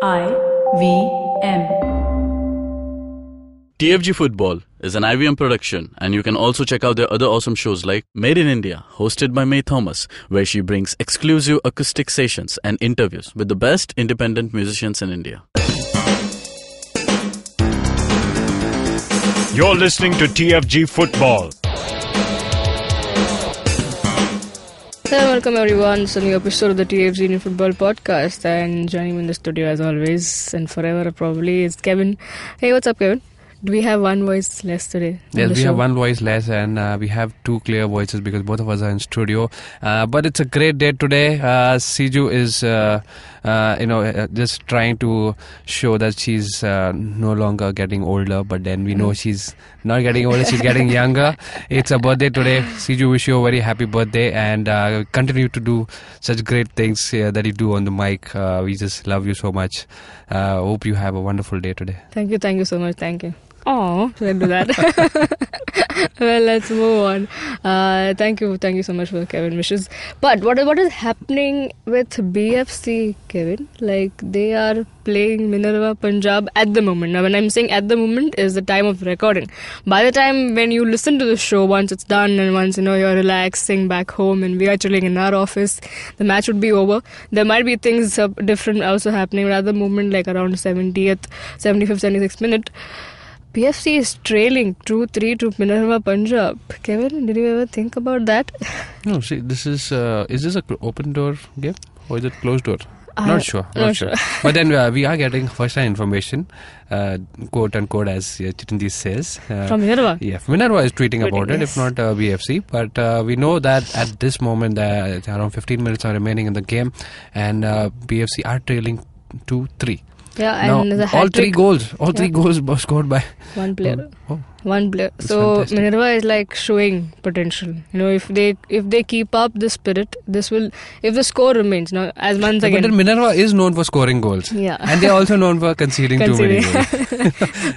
IVM. TFG Football is an IVM production, and you can also check out their other awesome shows like Made in India, hosted by May Thomas, where she brings exclusive acoustic sessions and interviews with the best independent musicians in India. You're listening to TFG Football. Hello, welcome everyone. It's a new episode of the TFG Indian Football Podcast, and joining me in the studio as always and forever probably is Kevin. Hey, what's up, Kevin? Do we have one voice less today? Yes, we have one voice less, and we have two clear voices because both of us are in studio. But it's a great day today. Siju is, just trying to show that she's no longer getting older. But then we know she's not getting older; she's getting younger. It's a birthday today. Siju, wish you a very happy birthday, and continue to do such great things that you do on the mic. We just love you so much. Hope you have a wonderful day today. Thank you so much. Thank you. Oh, should I do that? Well, let's move on. Thank you so much for the Kevin wishes. But what is happening with BFC, Kevin? Like, they are playing Minerva Punjab at the moment. Now, when I'm saying at the moment is the time of recording. By the time when you listen to the show, once it's done and once you're relaxing back home and we are chilling in our office, the match would be over. There might be things different also happening, but at the moment, like around 75th, 76th minute, BFC is trailing 2-3 to Minerva Punjab. Kevin, did you ever think about that? No, see, this is this an open door game or is it closed door? Not sure. But then we are getting first-hand information, quote unquote, as Chitanji says. From Minerva? Yeah, Minerva is tweeting about it, if not BFC. But we know that at this moment, around 15 minutes are remaining in the game, and BFC are trailing 2-3. Yeah, now, and all three goals were scored by one player. One player. So fantastic. Minerva is like showing potential. If they keep up the spirit, this will. If the score remains, as once again. But Minerva is known for scoring goals. Yeah. And they're also known for conceding too many goals.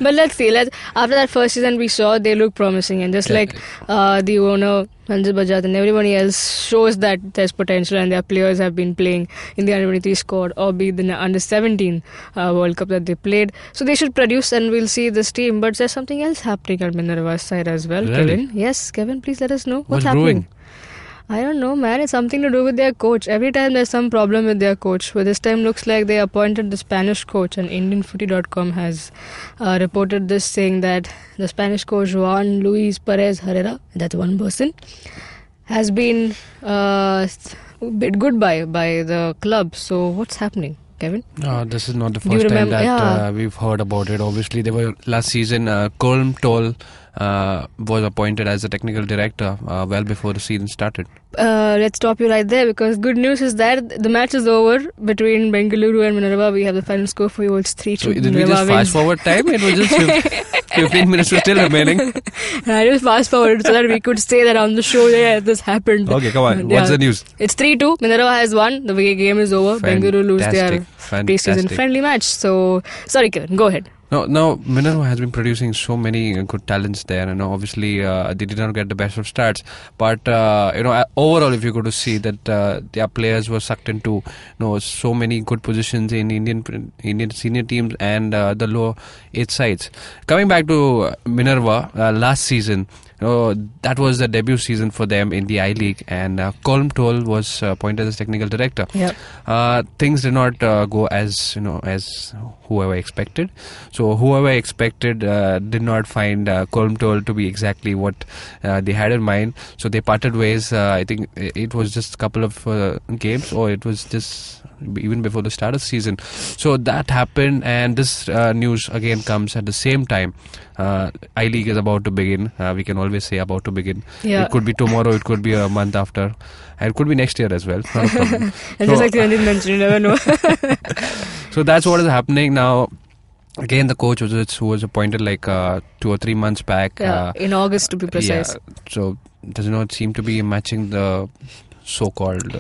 But let's see. After that first season we saw, they look promising, and just like the owner Manjit Bajaj and everybody else shows that there's potential, and their players have been playing in the under-23 squad or be the under-17 World Cup that they played. So they should produce, and we'll see this team. But there's something else happening at Minerva's side as well, really? Kevin. Yes, Kevin, please let us know what's brewing? happening. I don't know, man. It's something to do with their coach. Every time there's some problem with their coach. But this time looks like they appointed the Spanish coach, and IndianFooty.com has reported this, saying that the Spanish coach Juan Luis Perez Herrera, that's one person, has been bid goodbye by the club. So what's happening, Kevin? This is not the first time that we've heard about it. Obviously, they were last season. Colm Toll was appointed as the technical director well before the season started. Let's stop you right there, because good news is that the match is over between Bengaluru and Minerva. We have the final score for you. It's 3-2. So did we just fast forward time? It was just 15 minutes were still remaining. And I just fast forward so that we could say that on the show that this happened. Okay, come on. What's the news? It's 3-2. Minerva has won. The game is over. Bengaluru lose their pre-season friendly match. So, sorry, Kevin. Go ahead. No, Minerva has been producing so many good talents there, and obviously they did not get the best of starts. But overall, if you go to see that their players were sucked into so many good positions in Indian senior teams and the lower 8 sides. Coming back to Minerva, last season, that was the debut season for them in the I-League, and Colm Toll was appointed as technical director. Yep. Things did not go as whoever expected. So whoever expected did not find Colm Toll to be exactly what they had in mind. So they parted ways. I think it was just a couple of games, or it was just even before the start of the season. So that happened, and this news again comes at the same time. I-League is about to begin. We can always say about to begin. Yeah. It could be tomorrow, it could be a month after, and it could be next year as well. Not a problem. Just like Ranjit mentioned, you never know. So that's what is happening now. Again, the coach who was appointed like 2 or 3 months back. In August to be precise. Yeah, so does not seem to be matching the so-called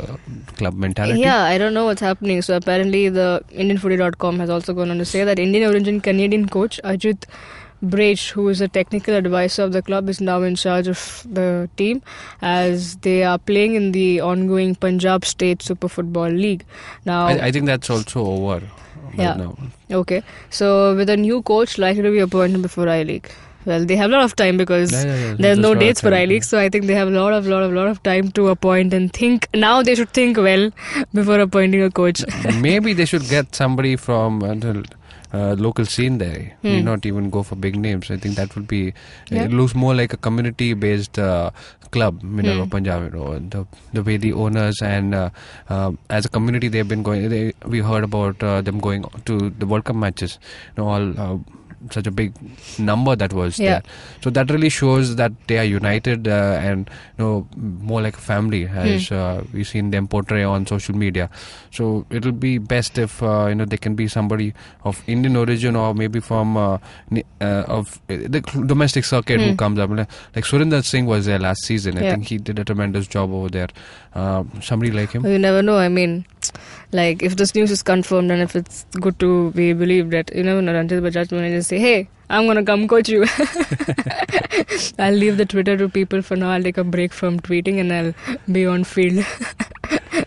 club mentality. Yeah, I don't know what's happening. So apparently the IndianFooty.com has also gone on to say that Indian origin Canadian coach Ajit Brach, who is a technical advisor of the club, is now in charge of the team as they are playing in the ongoing Punjab State Super Football League. Now, I think that's also over. Yeah. right now. Okay. So with a new coach likely to be appointed before I-League. Well, they have a lot of time because Yeah. there's no lot of dates for time, I-League, so I think they have a lot of time to appoint and think. Now they should think well before appointing a coach. Maybe they should get somebody from the local scene there. Need not even go for big names. I think that would be. It looks more like a community-based club, Minerva Punjab. The way the owners and as a community they've been going. We heard about them going to the World Cup matches. All. Such a big number that was there, so that really shows that they are united and more like a family, as we've seen them portray on social media. So it'll be best if they can be somebody of Indian origin or maybe from of the domestic circuit who comes up. Like Surinder Singh was there last season. I think he did a tremendous job over there. Somebody like him. You never know. I mean, like if this news is confirmed and if it's good to be believed, that you never know, until Bajaj will just say, hey, I'm gonna come coach you. I'll leave the Twitter to people for now. I'll take a break from tweeting and I'll be on field.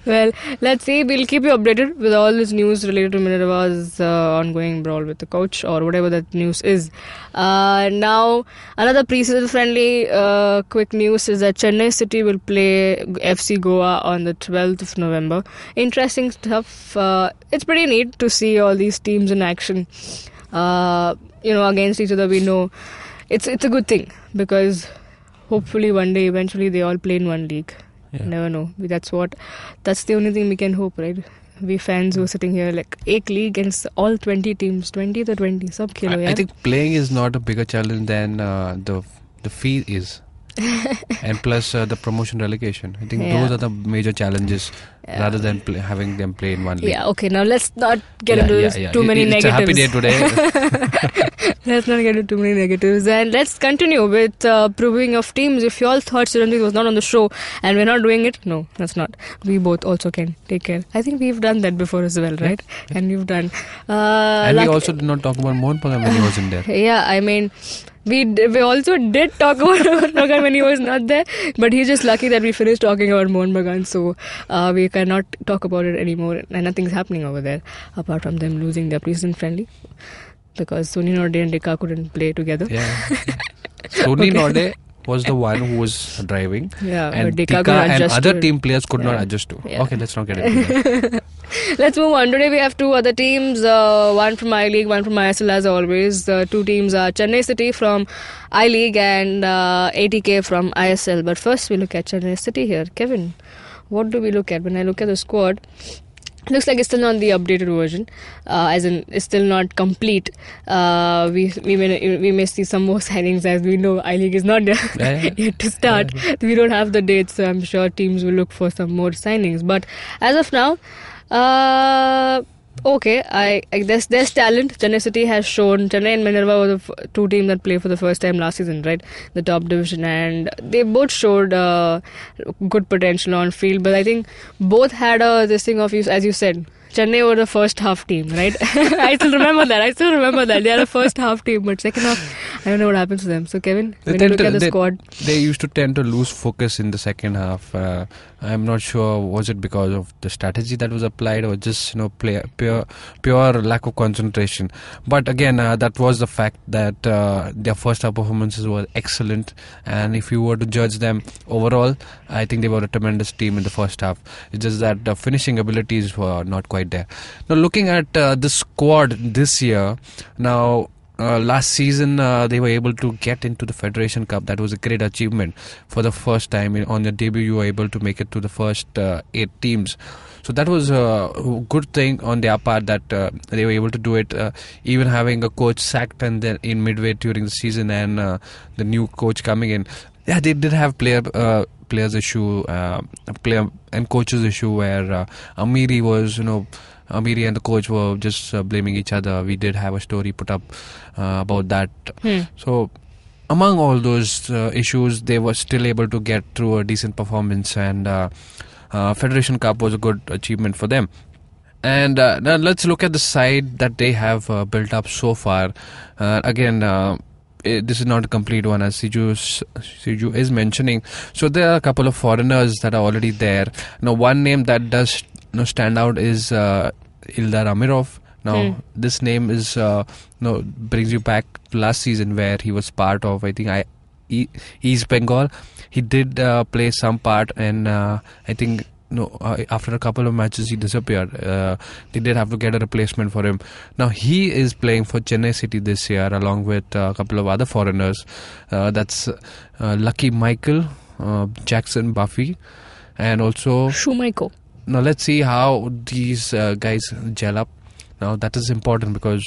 Well, let's see. We'll keep you updated with all this news related to Minerva's ongoing brawl with the coach or whatever that news is. Now, another pre-season friendly quick news is that Chennai City will play FC Goa on the 12th of November. Interesting stuff. It's pretty neat to see all these teams in action. Against each other. We know it's a good thing because hopefully one day, eventually, they all play in one league. Yeah. Never know. That's the only thing we can hope, right? We fans who are sitting here like एक league against all 20 teams, 20 to 20, sab khelo. I think playing is not a bigger challenge than the fee is. And plus the promotion relegation. I think those are the major challenges rather than having them play in one league. Yeah, okay. Now let's not get into too many negatives. It's a happy day today. Let's not get into too many negatives. And let's continue with proving of teams. If you all thought Chiranjeev was not on the show and we're not doing it, no, that's not. We both also can take care. I think we've done that before as well, right? Yeah. And you've done. And we also did not talk about Mohan Bagan when he was in there. Yeah, I mean... We also did talk about Mohan Bagan when he was not there, but he's just lucky that we finished talking about Mohan Bagan, so we cannot talk about it anymore, and nothing's happening over there apart from them losing their pre-season friendly because Sony Norde and Dika couldn't play together. Yeah. Sony Norde was the one who was driving, and Dika and other team players could not adjust to. Yeah. Okay, let's not get into that. Let's move on. Today we have two other teams, one from I-League, one from ISL as always. The two teams are Chennai City from I-League and ATK from ISL. But first we look at Chennai City here. Kevin, what do we look at? When I look at the squad, looks like it's still not the updated version, as in it's still not complete. We may see some more signings, as we know I-League is not yet to start. We don't have the dates, so I'm sure teams will look for some more signings. But as of now, okay, I guess there's talent. Chennai City has shown. Chennai and Minerva were the two teams that played for the first time last season, right? The top division, and they both showed good potential on field. But I think both had this thing of, as you said, Chennai were the first half team, right? I still remember that. They are the first half team, but second half, I don't know what happens to them. So, Kevin, when you look at the squad... They used to tend to lose focus in the second half. I'm not sure, was it because of the strategy that was applied or just pure lack of concentration. But again, that was the fact that their first half performances were excellent, and if you were to judge them overall, I think they were a tremendous team in the first half. It's just that the finishing abilities were not quite there. Now looking at the squad this year, now last season they were able to get into the Federation Cup. That was a great achievement. For the first time on your debut, you were able to make it to the first 8 teams. So that was a good thing on their part that they were able to do it, even having a coach sacked and then in midway during the season and the new coach coming in. Yeah, they did have players issue, player and coaches issue where Amiri was, Amiri and the coach were just blaming each other. We did have a story put up about that. So among all those issues, they were still able to get through a decent performance, and Federation Cup was a good achievement for them. And now let's look at the side that they have built up so far. Again, this is not a complete one, as Siju is mentioning. So there are a couple of foreigners that are already there. Now, one name that does stand out is Ildar Amirov Now, this name is brings you back to last season where he was part of, I think, East Bengal. He did play some part, and I think after a couple of matches he disappeared. They did have to get a replacement for him. Now he is playing for Chennai City this year along with a couple of other foreigners. That's Lucky Michael, Jackson Buffy, and also Shumaiko. Now let's see how these guys gel up. Now that is important because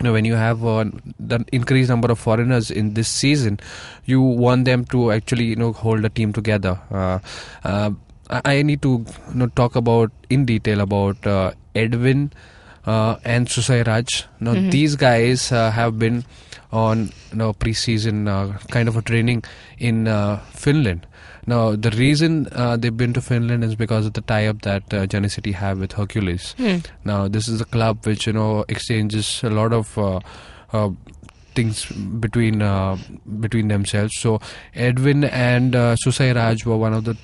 when you have the increased number of foreigners in this season, you want them to actually hold a team together. I need to talk about in detail about Edwin and Susai Raj. Now these guys have been on pre-season kind of a training in Finland. Now the reason they've been to Finland is because of the tie-up that Chennai City have with Hercules. Now this is a club which exchanges a lot of things between themselves. So Edwin and Susai Raj were one of the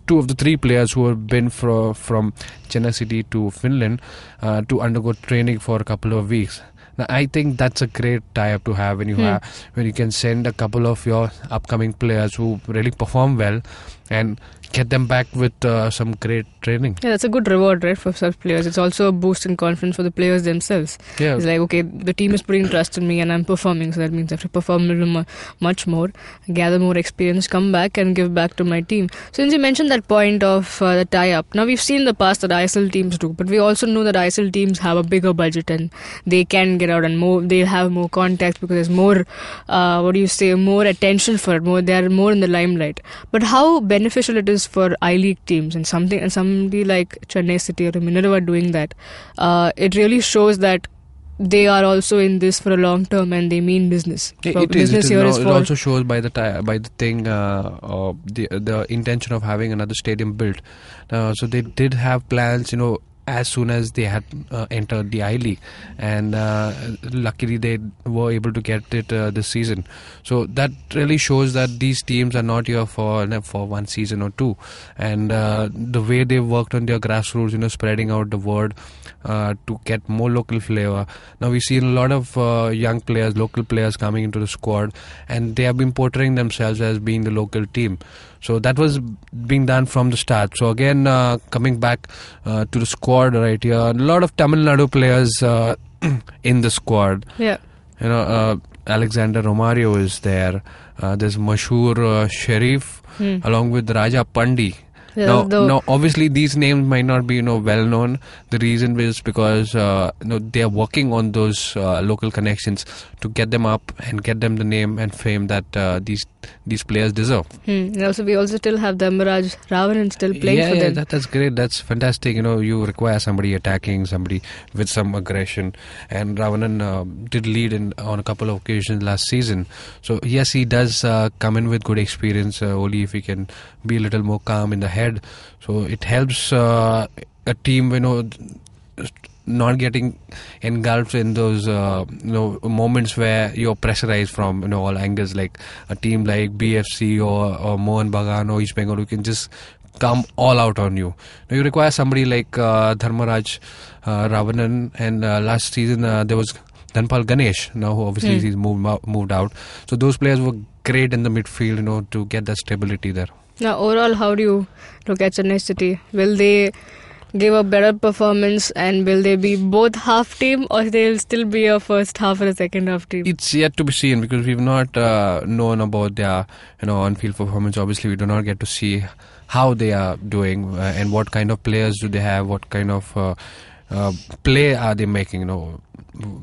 two of the three players who have been from Chennai City to Finland to undergo training for a couple of weeks. Now, I think that's a great tie-up to have when you can send a couple of your upcoming players who really perform well and get them back with some great training. Yeah, that's a good reward, right, for such players. It's also a boost in confidence for the players themselves. Yeah. It's like, okay, the team is putting trust in me and I'm performing, so that means I have to perform a little much more, gather more experience, come back and give back to my team. So since you mentioned that point of the tie-up, now we've seen in the past that ISL teams do, but we also know that ISL teams have a bigger budget and they can get out and they'll have more contacts because there's more, more attention for it, they're more in the limelight. But how beneficial it is for I-League teams and somebody like Chennai City or Minerva doing that, it really shows that they are also in this for a long term and they mean business. It also shows by the thing, the intention of having another stadium built. So they did have plans, as soon as they had entered the I-League, and luckily they were able to get it this season. So that really shows that these teams are not here for one season or two, and the way they worked on their grassroots, spreading out the word to get more local flavor. Now we've seen a lot of young players, local players coming into the squad, and they have been portraying themselves as being the local team. So that was being done from the start. So again, coming back to the squad right here, a lot of Tamil Nadu players in the squad. Yeah. Alexander Romario is there. There's Mashur Sharif along with Raja Pandi. Yeah, now, obviously, these names might not be, well known. The reason is because, they are working on those local connections to get them up and get them the name and fame that these players deserve. And also, we also still have Dhammaraj Ravanan still playing for them. Yeah, that's great. That's fantastic. You require somebody attacking, somebody with some aggression. And Ravanan did lead on a couple of occasions last season. So, yes, he does come in with good experience, only if he can be a little more calm in the head. So it helps a team, not getting engulfed in those moments where you're pressurized from all angles, like a team like BFC or Mohan Bagan or East Bengal who can just come all out on you. Now you require somebody like Dharmaraj Ravanan, and last season there was Dhanpal Ganesh, now obviously he's moved out. So those players were great in the midfield, to get that stability there. Now, overall, how do you look at Chennai City? Will they give a better performance and will they be both half team or they'll still be a first half or a second half team? It's yet to be seen because we've not known about their on-field performance. Obviously, we do not get to see how they are doing and what kind of players do they have, what kind of play are they making,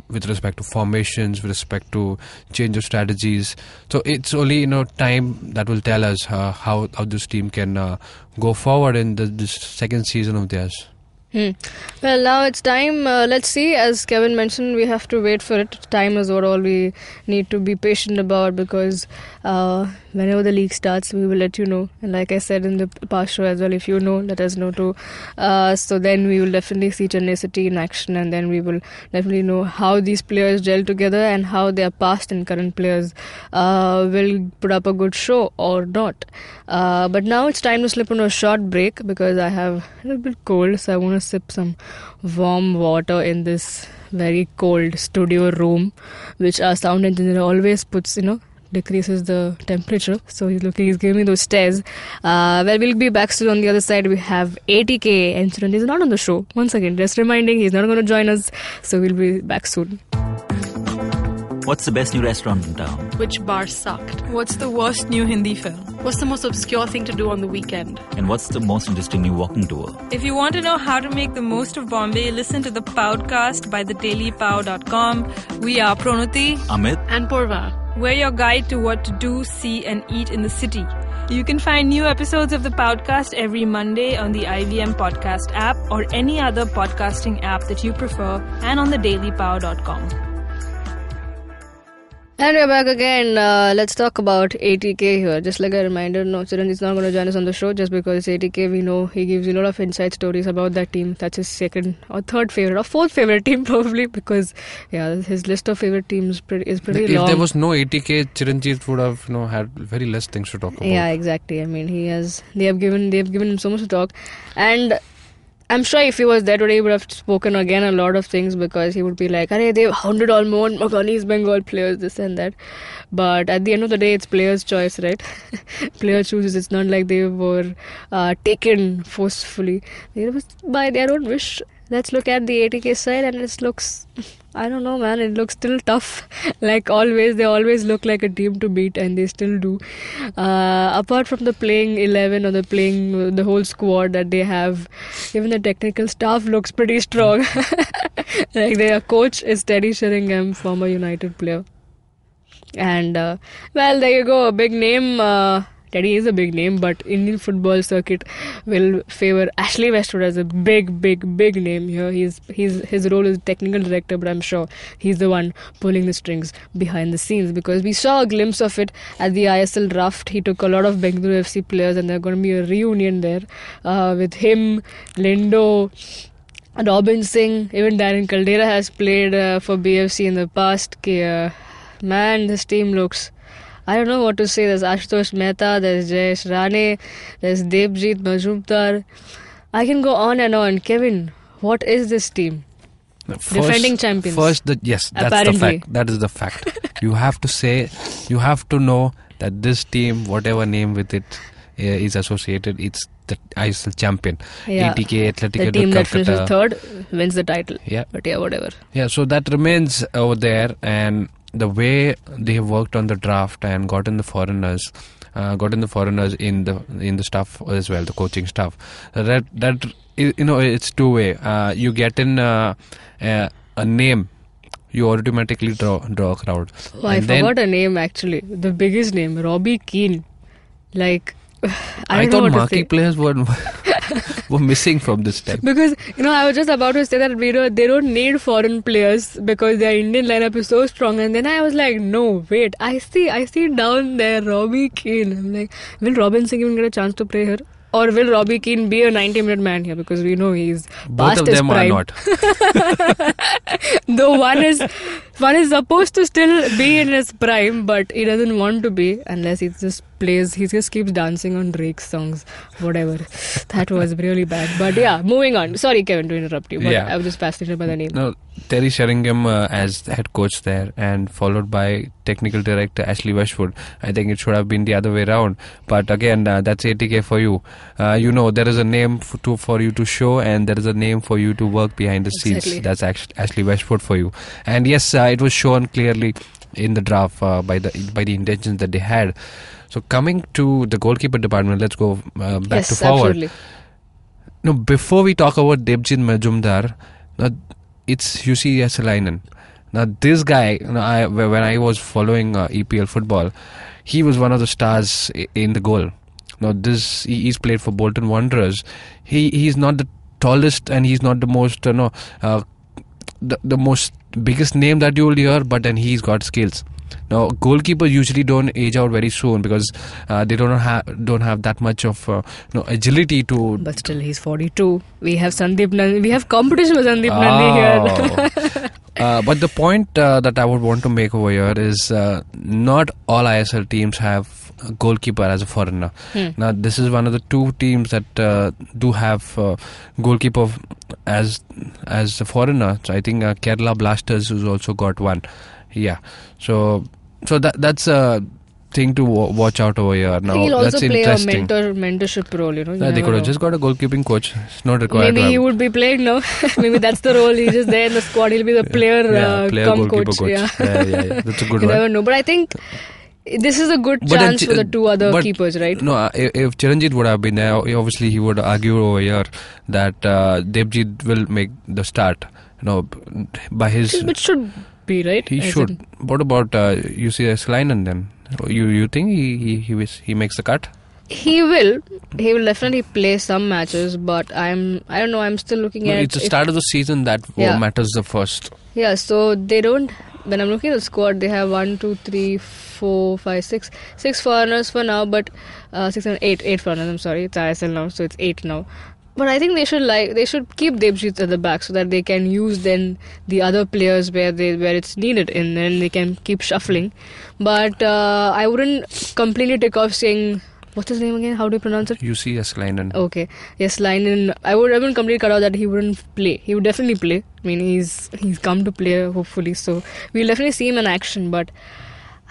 with respect to formations, with respect to change of strategies. So it's only time that will tell us how this team can go forward in this second season of theirs. Well, now it's time. Let's see. As Kevin mentioned, we have to wait for it. Time is what all we need to be patient about because whenever the league starts, we will let you know. And like I said in the past show as well, if you know, let us know too. So then we will definitely see Chennai City in action, and then we will definitely know how these players gel together and how their past and current players will put up a good show or not. But now it's time to slip on a short break because I have a little bit cold, so I want to sip some warm water in this very cold studio room, which our sound engineer always puts, decreases the temperature. So he's giving me those stares. Well, we'll be back soon. On the other side, we have ATK, and Chiran is not on the show. Once again, just reminding, he's not going to join us. So we'll be back soon. What's the best new restaurant in town? Which bar sucked? What's the worst new Hindi film? What's the most obscure thing to do on the weekend? And what's the most interesting new walking tour? If you want to know how to make the most of Bombay, listen to the podcast by thedailypow.com. We are Pranati, Amit, and Purva. We're your guide to what to do, see, and eat in the city. You can find new episodes of the podcast every Monday on the IVM Podcast app or any other podcasting app that you prefer, and on thedailypow.com. And we're back again. Let's talk about ATK here. Just like a reminder, no, Chiran is not going to join us on the show just because it's ATK. We know he gives you a lot of inside stories about that team. That's his second or third favorite or fourth favorite team probably, because his list of favorite teams is pretty long. If there was no ATK, Chiranjeev would have had very less things to talk about. Yeah, exactly. I mean, they have given him so much to talk, and I'm sure if he was there today, he would have spoken again a lot of things, because he would be like, they've hounded all East Bengal players, this and that. But at the end of the day, it's players' choice, right? Player chooses. It's not like they were taken forcefully. It was by their own wish. Let's look at the ATK side, and it looks, I don't know, man, it looks still tough. Like always, they always look like a team to beat, and they still do. Apart from the playing 11 or the whole squad that they have, even the technical staff looks pretty strong. Like their coach is Teddy Sheringham, former United player. And, well, there you go, a big name. Teddy is a big name, but Indian football circuit will favour Ashley Westwood as a big name here. His role is technical director, but I'm sure he's the one pulling the strings behind the scenes, because we saw a glimpse of it at the ISL draft. He took a lot of Bengaluru FC players, and there's going to be a reunion there with him, Lindo, Robin Singh, even Darren Caldera has played for BFC in the past. Man, this team looks, I don't know what to say. There's Ashutosh Mehta, there's Jayesh Rane, there's Debjit Majumdar. I can go on and on. Kevin, what is this team? Defending champions. Yes, that's apparently the fact. That is the fact. You have to know that this team, whatever name with it is associated, it's the ISL champion. Yeah. ATK, Athletic. The team that finishes third wins the title. Yeah. But whatever. Yeah, so that remains over there, and the way they have worked on the draft and gotten the foreigners in the staff as well, the coaching staff. That it's two-way. You get in a name, you automatically draw a crowd. Oh, I forgot a name actually. The biggest name, Robbie Keane. Like, I thought marquee players were missing from this time. Because, I was just about to say that they don't need foreign players because their Indian lineup is so strong. And then I was like, no, wait, I see down there Robbie Keane. I'm like, will Robin Singh even get a chance to play here? Or will Robbie Keane be a 90-minute man here? Because we know he's past his prime. Both of them are not. Though one is supposed to still be in his prime, but he doesn't want to be unless he just keeps dancing on Drake's songs, whatever. That was really bad. But yeah, moving on. Sorry, Kevin, to interrupt you, but I was just fascinated by the name. No, Terry Sheringham as head coach there, and followed by technical director Ashley Westwood. I think it should have been the other way around. But again, that's ATK for you. There is a name for you to show, and there is a name for you to work behind the scenes. That's Ashley Westwood for you. And yes, it was shown clearly in the draft by the intentions that they had. So coming to the goalkeeper department, let's go back to forward. Absolutely. No, before we talk about Debjit Majumdar, it's Jussi Jääskeläinen. Now this guy, when I was following EPL football, he was one of the stars in the goal. Now he's played for Bolton Wanderers. He's not the tallest, and he's not the most the most biggest name that you will hear, but then he's got skills. Now, goalkeepers usually don't age out very soon because they don't have that much of agility to. But still, he's 42. We have Sandeep Nandi. We have competition with Sandeep Nandi here. But the point that I would want to make over here is not all ISL teams have a goalkeeper as a foreigner. Now, this is one of the 2 teams that do have goalkeeper as a foreigner. So I think Kerala Blasters has also got one. Yeah, so that's a thing to watch out over here. Now, he'll also that's play interesting. a mentorship role, you know. They could have just got a goalkeeping coach. It's not required. Maybe he would be playing now. Maybe that's the role. He's just there in the squad. He'll be the player come coach. Yeah, that's a good You one. never know. But I think this is a good chance for the 2 other keepers, right? No, if Chiranjit would have been there, obviously he would argue over here that Debjit will make the start. By his. Which should be right. He should. What about UCS Linen then? You think he makes the cut? He will definitely play some matches, but I don't know. I'm still looking at. It's the start of the season that matters the first. Yeah, so they don't. When I'm looking at the squad, they have 1, 2, 3, 4, 5, 6 foreigners for now, but 6, 7, 8 foreigners. I'm sorry, it's ISL now, so it's 8 now. But I think they should keep Debjit at the back so that they can use then the other players where it's needed, and then they can keep shuffling. But I wouldn't completely take off saying, what's his name again? How do you pronounce it? UCS Linen. Okay, yes, Linen. I wouldn't completely cut out that he wouldn't play. He would definitely play. I mean, he's come to play hopefully, so we'll definitely see him in action. But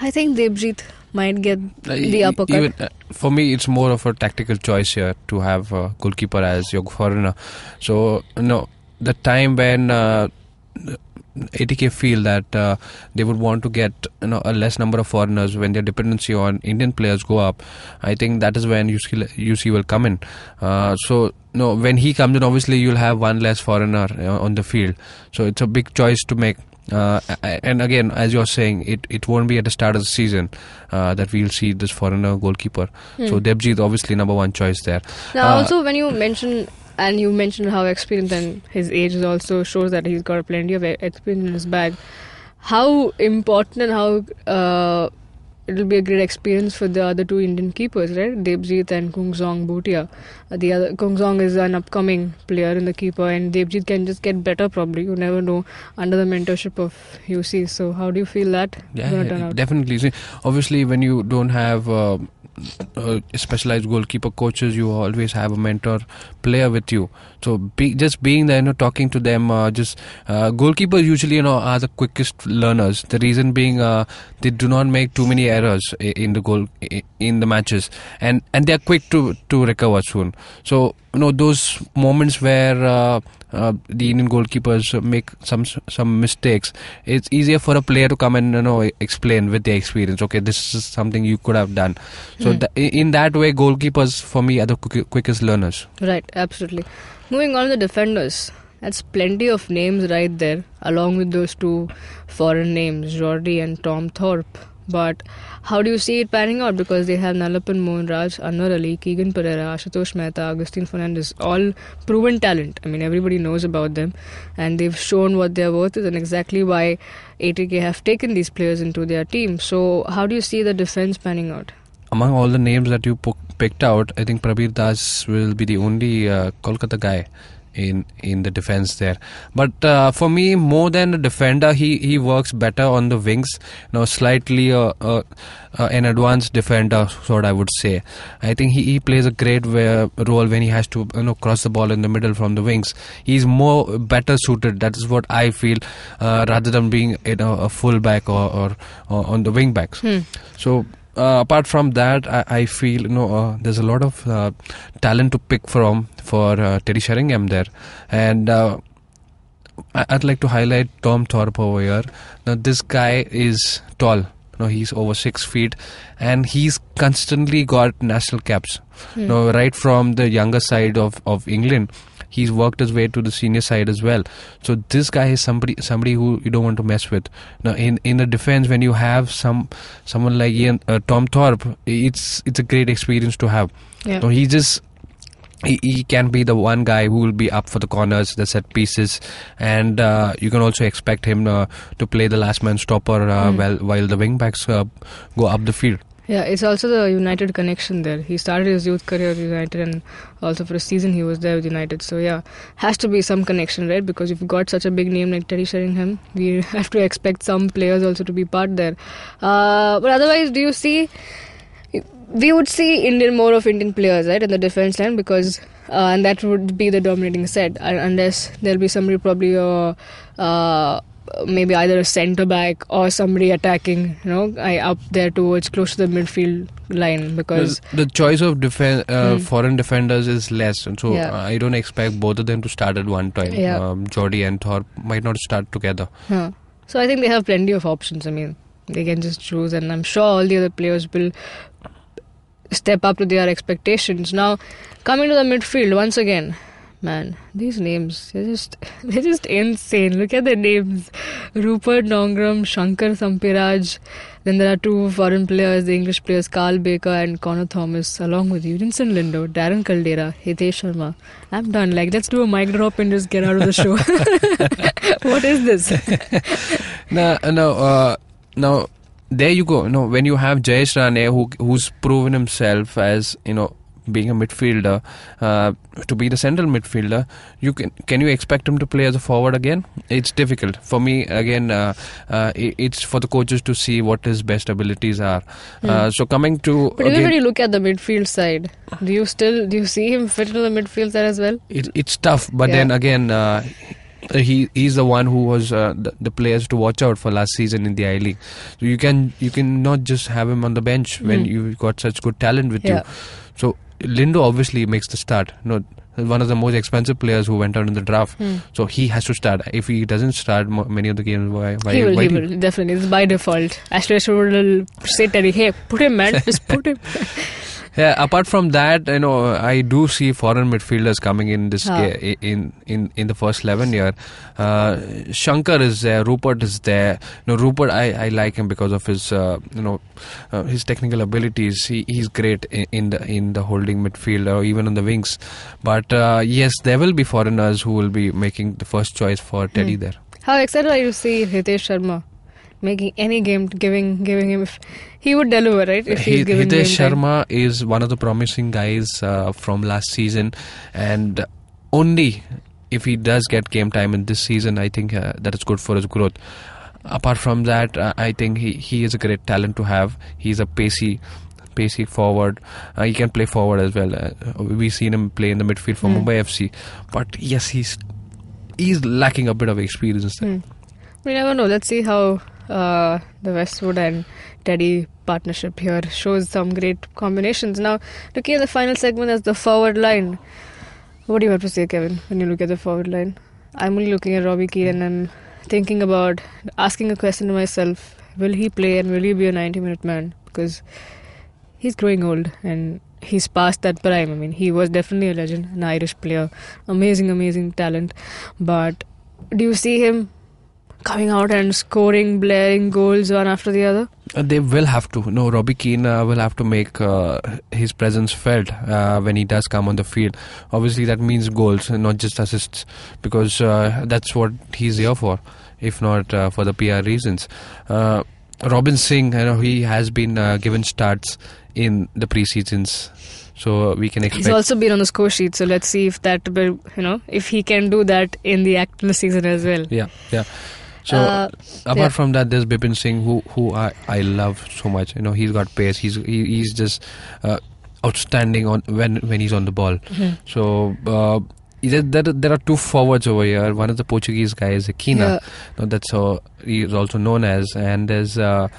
I think Debjit might get the uppercut. For me, it's more of a tactical choice here to have a goalkeeper as your foreigner. So, the time when ATK feel that they would want to get a less number of foreigners when their dependency on Indian players go up, I think that is when UC will come in. When he comes in, obviously you'll have one less foreigner on the field. So it's a big choice to make. And again, as you're saying, it won't be at the start of the season that we'll see this foreigner goalkeeper. So Debjit obviously number 1 choice there. Now also when you mention how experienced and his age also shows that he's got plenty of experience in his bag, how important and how it'll be a great experience for the other 2 Indian keepers, right? Debjit and Kungsong Bhutia. The other Kungsong is an upcoming player in the keeper, and Debjit can just get better probably. You never know under the mentorship of UC. So how do you feel that? Yeah, definitely. See, obviously, when you don't have specialized goalkeeper coaches, you always have a mentor player with you. So just being there, talking to them, goalkeepers usually are the quickest learners. The reason being they do not make too many errors in the matches, and they are quick to recover soon. So those moments where the Indian goalkeepers make some mistakes, it's easier for a player to come and explain with their experience. Okay, this is something you could have done. So in that way, goalkeepers for me are the quickest learners. Right, absolutely. Moving on to the defenders, that's plenty of names right there, along with those 2 foreign names, Jordi and Tom Thorpe. But how do you see it panning out? Because they have Nalapan Mohan Raj, Anwar Ali, Keegan Pereira, Ashutosh Mehta, Agustin Fernandez, all proven talent. I mean, everybody knows about them, and they've shown what their worth is and exactly why ATK have taken these players into their team. So how do you see the defense panning out? Among all the names that you picked out, I think Prabir Das will be the only Kolkata guy in the defense there. But for me, more than a defender, he works better on the wings. Slightly an advanced defender, sort I would say. I think he plays a great role when he has to cross the ball in the middle from the wings. He's better suited. That is what I feel, rather than being a full back or on the wing backs. So. Apart from that, I feel there's a lot of talent to pick from for Teddy Sheringham there, and I'd like to highlight Tom Thorpe over here. Now this guy is tall. He's over 6 feet, and he's constantly got national caps. Right from the younger side of England, he's worked his way to the senior side as well. So this guy is somebody who you don't want to mess with. Now in the defense, when you have someone like Tom Thorpe, it's a great experience to have. Yeah. He just he can be the one guy who will be up for the corners, the set pieces, and you can also expect him to play the last man stopper while the wing backs go up the field. Yeah, it's also the United connection there. He started his youth career with United, and also for a season he was there with United. So yeah, has to be some connection, right? Because if you've got such a big name like Teddy Sheringham, we have to expect some players also to be part there. But otherwise, do you see... We would see more of Indian players, right, in the defence line, because and that would be the dominating set, unless there'll be somebody probably maybe either a centre back or somebody attacking, up there towards close to the midfield line, because the choice of foreign defenders is less, and so I don't expect both of them to start at one time. Jody and Thorpe might not start together. So I think they have plenty of options. I mean, they can just choose, and I'm sure all the other players will step up to their expectations. Now, coming to the midfield once again, man, these names, they're just insane. Look at the names: Rupert Nongram, Shankar Sampiraj. Then there are two foreign players, the English players Carl Baker and Connor Thomas, along with Udinson Lindo, Darren Caldera, Hitesh Sharma. I'm done. Let's do a mic drop and just get out of the show. What is this? No. There you go. When you have Jayesh Rane, who's proven himself as being a midfielder, to be the central midfielder, can you expect him to play as a forward again? It's difficult for me. Again, it's for the coaches to see what his best abilities are. So coming to, but even when you look at the midfield side, do you see him fit into the midfield side as well? It's tough, but then again. He's the one who was the players to watch out for last season in the I-League. So you can not just have him on the bench when you've got such good talent with you. So Lindo obviously makes the start. One of the most expensive players who went out in the draft. So he has to start. If he doesn't start many of the games, why he will definitely. It's by default. Ashley will say Teddy, hey, put him, man, just put him. Yeah, apart from that, I do see foreign midfielders coming in this in the first 11 here. Shankar is there, Rupert is there. Rupert, I like him because of his his technical abilities. He's great in the holding midfield or even on the wings. But yes, there will be foreigners who will be making the first choice for Teddy there. How excited are you to see Hitesh Sharma making any game, giving him, if he would deliver, right? If he's given Hitesh Sharma is one of the promising guys from last season, and only if he does get game time in this season, I think that is good for his growth. Apart from that, I think he is a great talent to have. He's a pacey forward. He can play forward as well. We've seen him play in the midfield for Mumbai FC, but yes, he's lacking a bit of experience there. We never know. Let's see how the Westwood and Teddy partnership here shows some great combinations. Now, looking at the final segment as the forward line, what do you have to say, Kevin, when you look at the forward line? I'm only looking at Robbie Keane and I'm thinking about asking a question to myself: will he play and will he be a 90-minute man? Because he's growing old and he's past that prime. I mean, he was definitely a legend, an Irish player, amazing talent. But do you see him coming out and scoring, blaring goals one after the other? They will have to. Robbie Keane will have to make his presence felt when he does come on the field. Obviously, that means goals and not just assists, because that's what he's here for, if not for the PR reasons. Robin Singh, he has been given starts in the pre-seasons, so we can expect. He's also been on the score sheet, so let's see if that will, if he can do that in the actual season as well. Yeah. So apart from that, there's Bipin Singh, who I love so much. He's got pace. He's just outstanding on when he's on the ball. So there are two forwards over here. One of the Portuguese guys, Aquina. That's how he's also known as. And there's maybe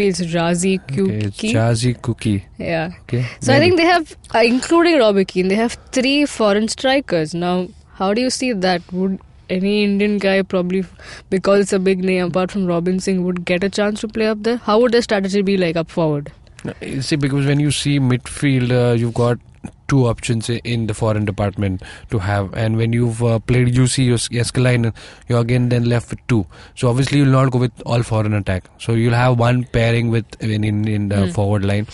it's Razi Kuki. It's Razi Kuki. Yeah. Okay. So maybe. I think they have, including Robbie Keane, they have 3 foreign strikers. Now, how do you see that? Would any Indian guy, probably because it's a big name apart from Robin Singh, would get a chance to play up there? How would their strategy be like up forward? You see, because when you see midfield, you've got two options in the foreign department to have, and when you've played UC Eskalainen, you're again then left with two. So obviously you'll not go with all foreign attack. So you'll have one pairing with in the forward line.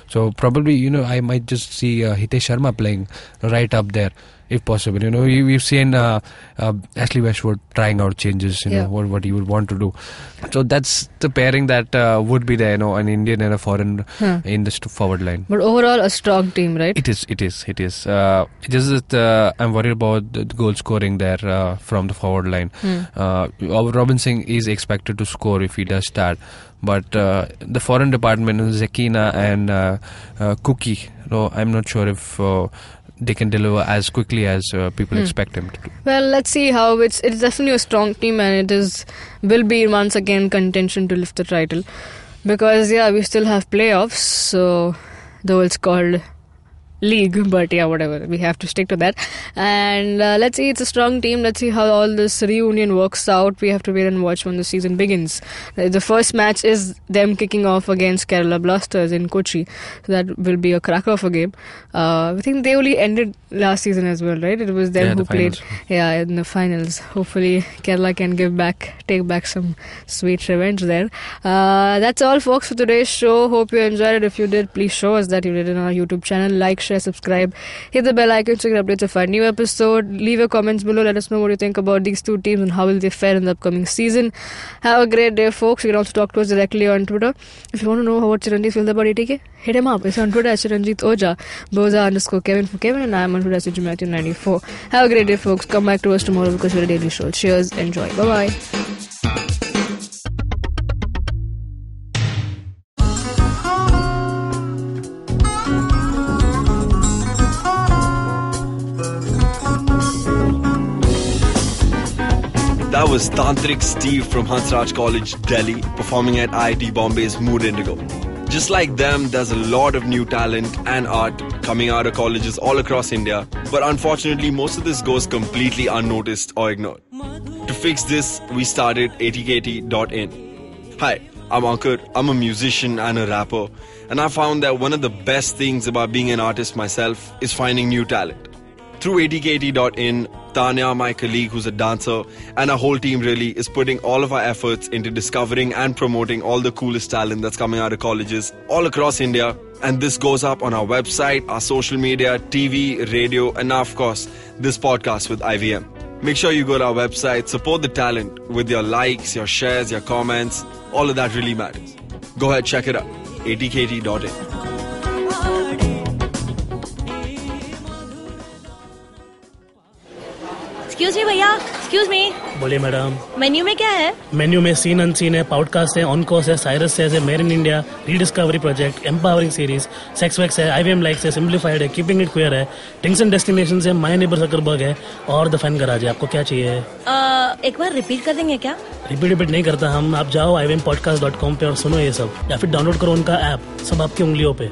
So probably I might just see Hitesh Sharma playing right up there if possible. We've seen Ashley Westwood trying out changes. What he would want to do. So that's the pairing that would be there. An Indian and a foreign in the forward line. But overall, a strong team, right? It is. Just that I'm worried about the goal scoring there from the forward line. Robin Singh is expected to score if he does start. But the foreign department, Zekina and Cookie, I'm not sure if they can deliver as quickly as people expect them to do. Well, let's see how it's definitely a strong team, and will be once again contention to lift the title, because we still have playoffs. So though it's called league, but whatever, we have to stick to that. And let's see, it's a strong team. Let's see how all this reunion works out. We have to wait and watch when the season begins. The first match is them kicking off against Kerala Blasters in Kochi, so that will be a cracker of a game. I think they only ended last season as well, right? It was them who played in the finals. Hopefully Kerala can take back some sweet revenge there. That's all, folks, for today's show. Hope you enjoyed it. If you did, please show us that you did it on our YouTube channel. Like, share, subscribe, hit the bell icon to get updates of our new episode. Leave your comments below. Let us know what you think about these two teams and how will they fare in the upcoming season. Have a great day, folks. You can also talk to us directly on Twitter. If you want to know what Chiranjeev feels about ATK, hit him up. It's on Twitter at Chiranjeev Oja, Boza_Kevin for Kevin, and I'm on Twitter at Matthew94. Have a great day, folks. Come back to us tomorrow because we're a daily show. Cheers. Enjoy. Bye-bye. That was Tantrik Steve from Hansraj College, Delhi, performing at IIT Bombay's Mood Indigo. Just like them, there's a lot of new talent and art coming out of colleges all across India, but unfortunately most of this goes completely unnoticed or ignored. To fix this, we started ATKT.in. Hi, I'm Ankur. I'm a musician and a rapper, and I found that one of the best things about being an artist myself is finding new talent. Through ATKT.in, Tanya, my colleague who's a dancer, and our whole team really is putting all of our efforts into discovering and promoting all the coolest talent that's coming out of colleges all across India. And this goes up on our website, our social media, TV, radio, and now, of course, this podcast with IVM. Make sure you go to our website, support the talent with your likes, your shares, your comments. All of that really matters. Go ahead, check it out. ATKT.in. Excuse me भैया, excuse me. बोलिए madam. Menu में क्या है? Menu में scene unseen है, podcast है, on course है, Cyrus है, made in India, rediscovery project, empowering series, sex wax है, IVM लाइक्स है, सिंप्लीफाइड है, कीपिंग इट क्वियर है, टिंग्स एंड डेस्टिनेशंस है, माय नेबर जकरबर्ग है और द फैन गराज है. आपको क्या चाहिए? एक बार रिपीट कर देंगे क्या? रिपीट नहीं करता हम. आप जाओ IVMpodcast.com पे और सुनो ये सब, या फिर डाउनलोड करो उनका ऐप, सब आपकी उंगलियों पे.